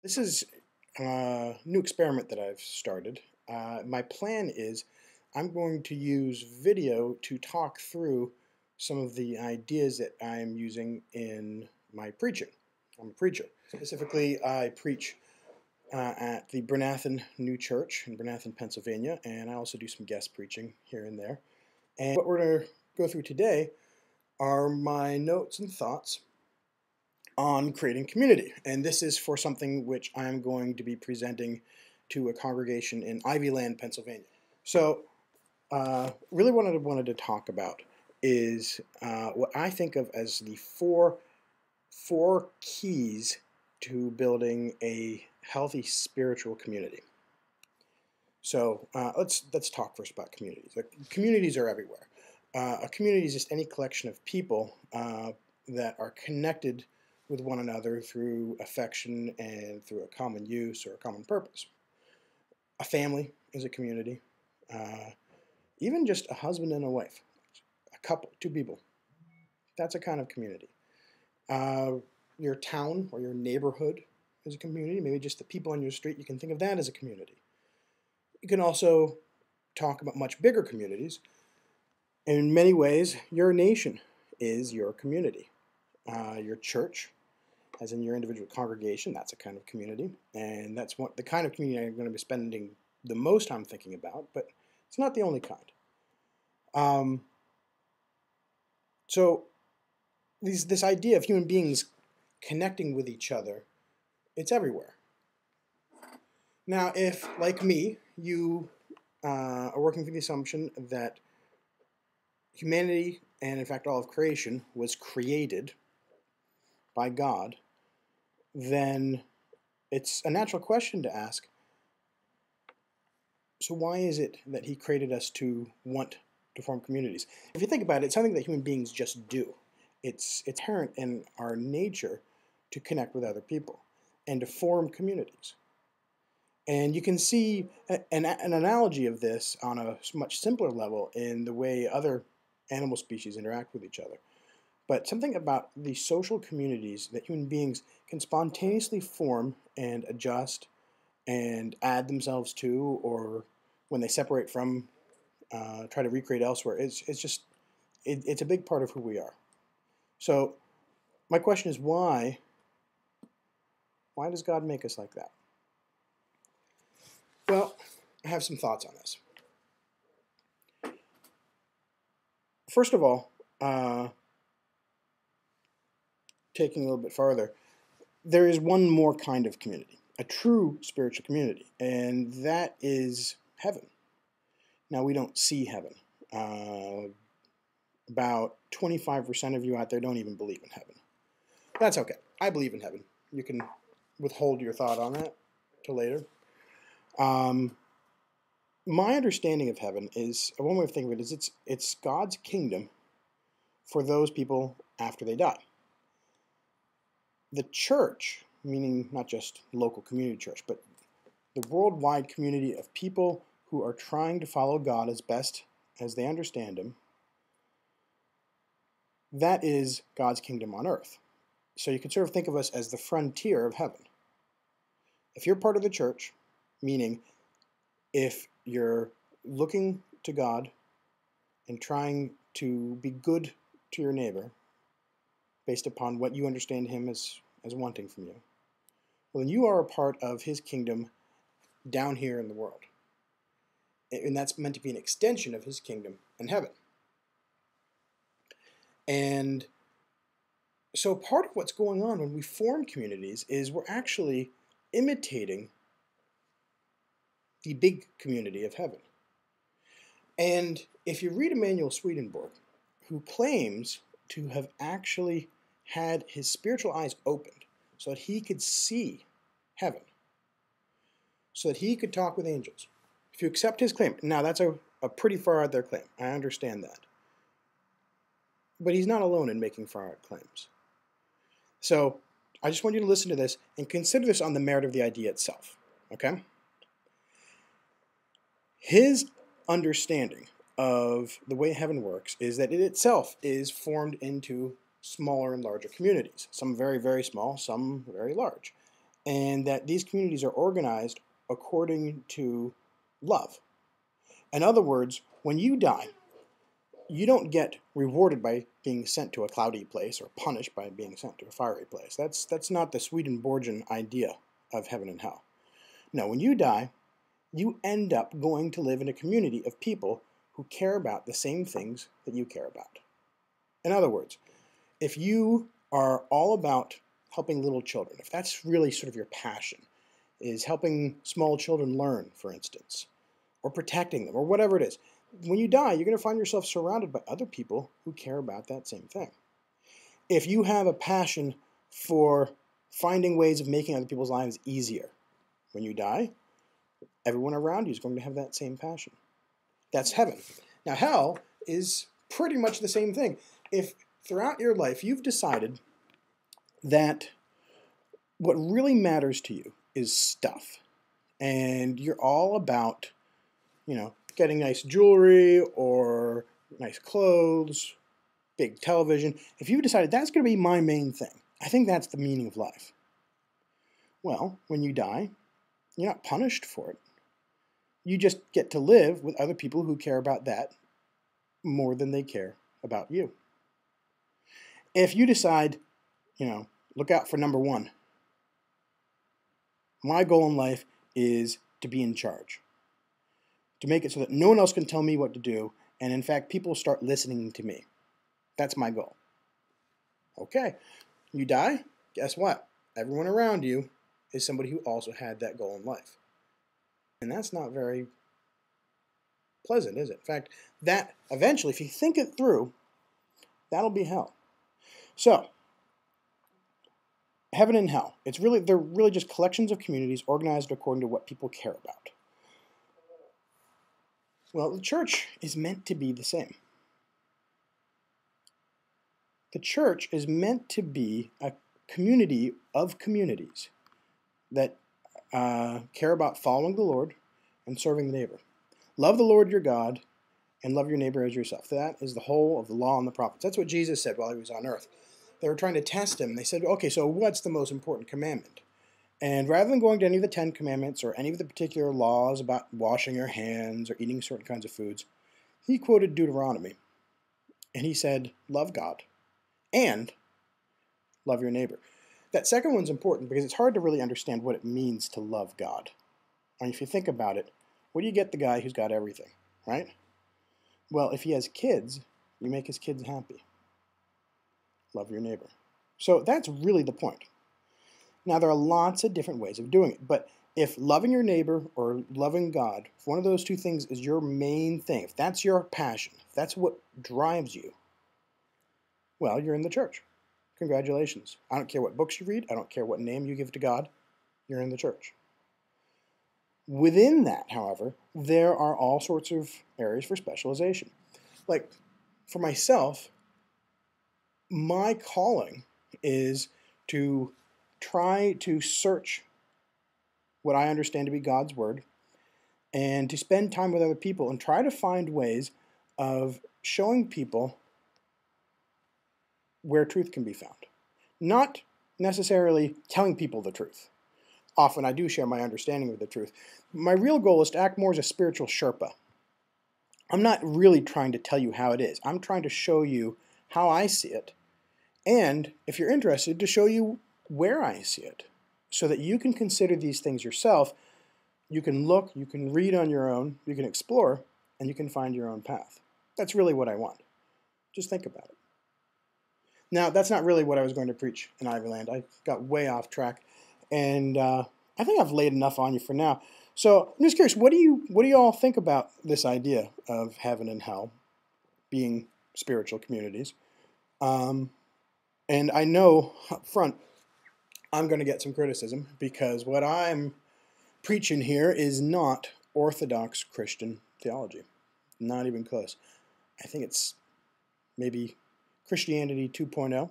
This is a new experiment that I've started. My plan is I'm going to use video to talk through some of the ideas that I'm using in my preaching. I'm a preacher. Specifically, I preach at the Bernathen New Church in Bernathen, Pennsylvania, and I also do some guest preaching here and there. And what we're going to go through today are my notes and thoughts on creating community. And this is for something which I'm going to be presenting to a congregation in Ivyland, Pennsylvania. So really what I wanted to talk about is what I think of as the four keys to building a healthy spiritual community. So let's talk first about communities. Communities are everywhere. A community is just any collection of people that are connected with one another through affection and through a common use or a common purpose. A family is a community. Even just a husband and a wife, a couple, two people, that's a kind of community. Your town or your neighborhood is a community. Maybe just the people on your street, you can think of that as a community. You can also talk about much bigger communities. In many ways, your nation is your community. Your church, as in your individual congregation, that's a kind of community. And that's the kind of community I'm going to be spending the most time thinking about, but it's not the only kind. So this idea of human beings connecting with each other, it's everywhere. Now, if, like me, you are working with the assumption that humanity, and in fact all of creation, was created by God, then it's a natural question to ask, so why is it that he created us to want to form communities? If you think about it, it's something that human beings just do. It's inherent in our nature to connect with other people and to form communities. And you can see an analogy of this on a much simpler level in the way other animal species interact with each other. But something about the social communities that human beings can spontaneously form and adjust and add themselves to, or when they separate from, try to recreate elsewhere, it's a big part of who we are. So my question is, why does God make us like that? Well, I have some thoughts on this. First of all, taking a little bit farther, there is one more kind of community, a true spiritual community, and that is heaven. Now, we don't see heaven. About 25% of you out there don't even believe in heaven. That's okay. I believe in heaven. You can withhold your thought on that till later. My understanding of heaven is, one way of thinking of it is it's God's kingdom for those people after they die. The church, meaning not just local community church, but the worldwide community of people who are trying to follow God as best as they understand him, that is God's kingdom on earth. So you can sort of think of us as the frontier of heaven. If you're part of the church, meaning if you're looking to God and trying to be good to your neighbor based upon what you understand him as wanting from you, well, then you are a part of his kingdom down here in the world. And that's meant to be an extension of his kingdom in heaven. And so part of what's going on when we form communities is we're actually imitating the big community of heaven. And if you read Emanuel Swedenborg, who claims to have actually had his spiritual eyes opened so that he could see heaven, so that he could talk with angels. If you accept his claim, now that's a pretty far out there claim. I understand that. But he's not alone in making far out claims. So I just want you to listen to this and consider this on the merit of the idea itself. Okay? His understanding of the way heaven works is that it itself is formed into smaller and larger communities. Some very, very small, some very large. and that these communities are organized according to love. In other words, when you die, you don't get rewarded by being sent to a cloudy place or punished by being sent to a fiery place. That's not the Swedenborgian idea of heaven and hell. No, when you die, you end up going to live in a community of people who care about the same things that you care about. In other words, if you are all about helping little children, if that's really sort of your passion, is helping small children learn, for instance, or protecting them, or whatever it is, when you die, you're going to find yourself surrounded by other people who care about that same thing. If you have a passion for finding ways of making other people's lives easier, when you die, everyone around you is going to have that same passion. That's heaven. Now, hell is pretty much the same thing. If throughout your life you've decided that what really matters to you is stuff, and you're all about, getting nice jewelry or nice clothes, big television, if you've decided that's going to be my main thing, I think that's the meaning of life. Well, when you die, you're not punished for it. You just get to live with other people who care about that more than they care about you. If you decide, look out for number one, my goal in life is to be in charge, to make it so that no one else can tell me what to do, and in fact, people start listening to me. That's my goal. Okay, you die, guess what? Everyone around you is somebody who also had that goal in life. And that's not very pleasant, is it? In fact, that eventually, if you think it through, that'll be hell. So, heaven and hell, they're really just collections of communities organized according to what people care about. Well, the church is meant to be the same. The church is meant to be a community of communities that care about following the Lord and serving the neighbor. Love the Lord your God and love your neighbor as yourself. That is the whole of the law and the prophets. That's what Jesus said while he was on earth. They were trying to test him. They said, okay, so what's the most important commandment? And rather than going to any of the 10 commandments or any of the particular laws about washing your hands or eating certain kinds of foods, he quoted Deuteronomy. And he said, love God and love your neighbor. That second one's important because it's hard to really understand what it means to love God. I mean, if you think about it, what do you get the guy who's got everything, right? Well, if he has kids, you make his kids happy. Love your neighbor. So that's really the point. Now, there are lots of different ways of doing it, but if loving your neighbor or loving God, if one of those two things is your main thing, if that's your passion, if that's what drives you, well, you're in the church. Congratulations. I don't care what books you read. I don't care what name you give to God. You're in the church. Within that, however, there are all sorts of areas for specialization. Like, for myself, my calling is to try to search what I understand to be God's Word and to spend time with other people and try to find ways of showing people where truth can be found. Not necessarily telling people the truth. Often I do share my understanding of the truth. My real goal is to act more as a spiritual Sherpa. I'm not really trying to tell you how it is. I'm trying to show you how I see it, and if you're interested, to show you where I see it, so that you can consider these things yourself. You can look, you can read on your own, you can explore, and you can find your own path. That's really what I want. Just think about it. Now, that's not really what I was going to preach in Ivyland. I got way off track, and I think I've laid enough on you for now. So I'm just curious, what do you all think about this idea of heaven and hell being spiritual communities? And I know up front I'm going to get some criticism because what I'm preaching here is not Orthodox Christian theology. Not even close. I think it's maybe Christianity 2.0.